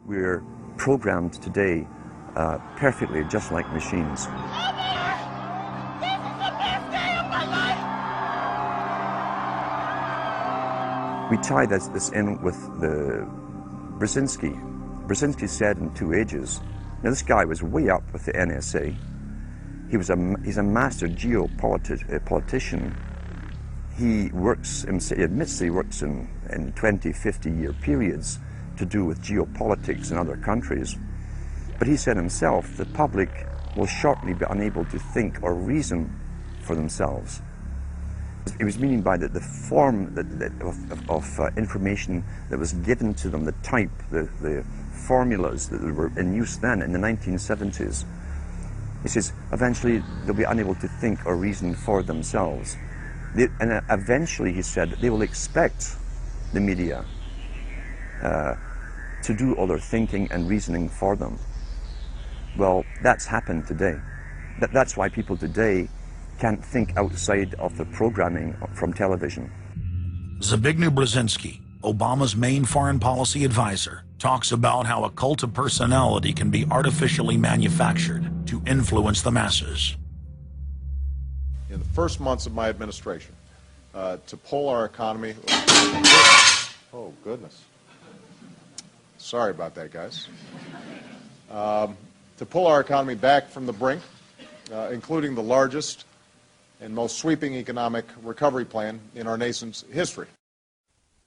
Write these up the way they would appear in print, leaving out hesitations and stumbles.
We're programmed today perfectly, just like machines. This is the best day of my life! We tie this in with the Brzezinski. Brzezinski said in Two Ages, now this guy was way up with the NSA. He's a master geopolitician. He admits that he works in 20, 50-year periods to do with geopolitics in other countries. But he said himself, the public will shortly be unable to think or reason for themselves. He was meaning by that the form of information that was given to them, the type, the formulas that were in use then in the 1970s. He says, eventually they'll be unable to think or reason for themselves. And eventually, he said, they will expect the media to do all their thinking and reasoning for them. Well, that's happened today. That's why people today can't think outside of the programming from television. Zbigniew Brzezinski, Obama's main foreign policy advisor, talks about how a cult of personality can be artificially manufactured to influence the masses. In the first months of my administration, to pull our economy... Oh, goodness. Sorry about that, guys. To pull our economy back from the brink, including the largest and most sweeping economic recovery plan in our nation's history.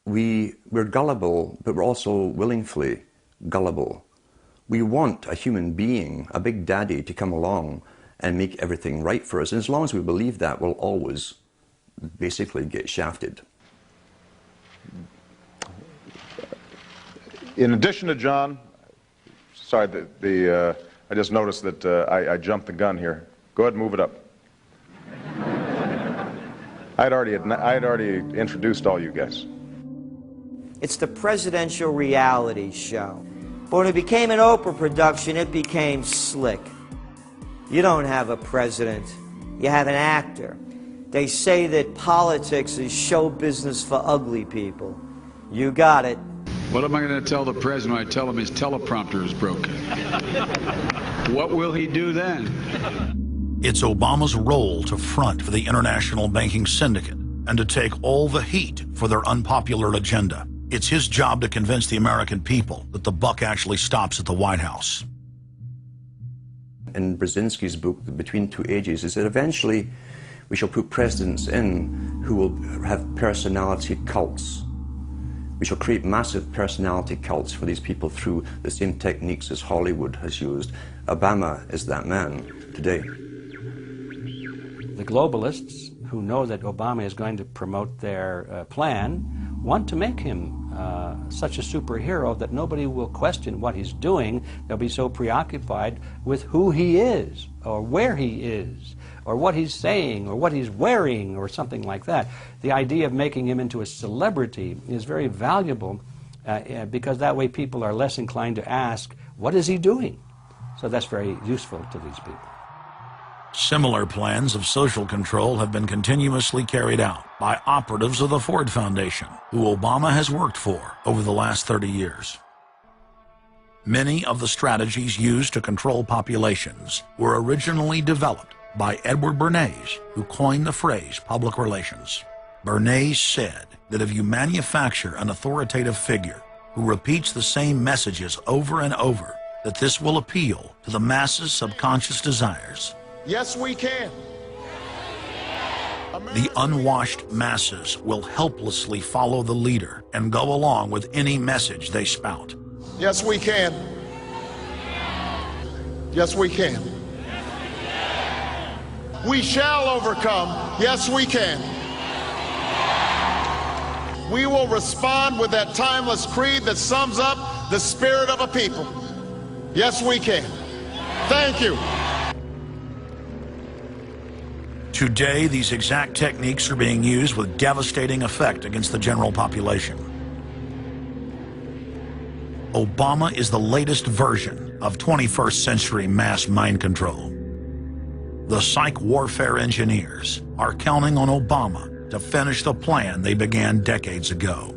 We're gullible, but we're also willingly gullible. We want a human being, a big daddy, to come along and make everything right for us. And as long as we believe that, we'll always basically get shafted. In addition to John, sorry, I just noticed that I jumped the gun here. Go ahead and move it up. I had already introduced all you guys. It's the presidential reality show. But when it became an Oprah production, it became slick. You don't have a president, you have an actor. They say that politics is show business for ugly people. You got it. What am I going to tell the president when I tell him his teleprompter is broken? What will he do then? It's Obama's role to front for the international banking syndicate and to take all the heat for their unpopular agenda. It's his job to convince the American people that the buck actually stops at the White House. In Brzezinski's book, Between Two Ages, is that eventually we shall put presidents in who will have personality cults. We shall create massive personality cults for these people through the same techniques as Hollywood has used. Obama is that man today. The globalists, who know that Obama is going to promote their plan, want to make him such a superhero that nobody will question what he's doing. They'll be so preoccupied with who he is, or where he is, or what he's saying, or what he's wearing, or something like that. The idea of making him into a celebrity is very valuable because that way people are less inclined to ask, what is he doing? So that's very useful to these people. Similar plans of social control have been continuously carried out by operatives of the Ford Foundation, who Obama has worked for over the last 30 years. Many of the strategies used to control populations were originally developed by Edward Bernays, who coined the phrase public relations. Bernays said that if you manufacture an authoritative figure who repeats the same messages over and over, that this will appeal to the masses' subconscious desires. Yes, we can. The unwashed masses will helplessly follow the leader and go along with any message they spout. Yes, we can. Yes, we can. We shall overcome. Yes, we can. We will respond with that timeless creed that sums up the spirit of a people. Yes, we can. Thank you. Today, these exact techniques are being used with devastating effect against the general population. Obama is the latest version of 21st century mass mind control. The psych warfare engineers are counting on Obama to finish the plan they began decades ago.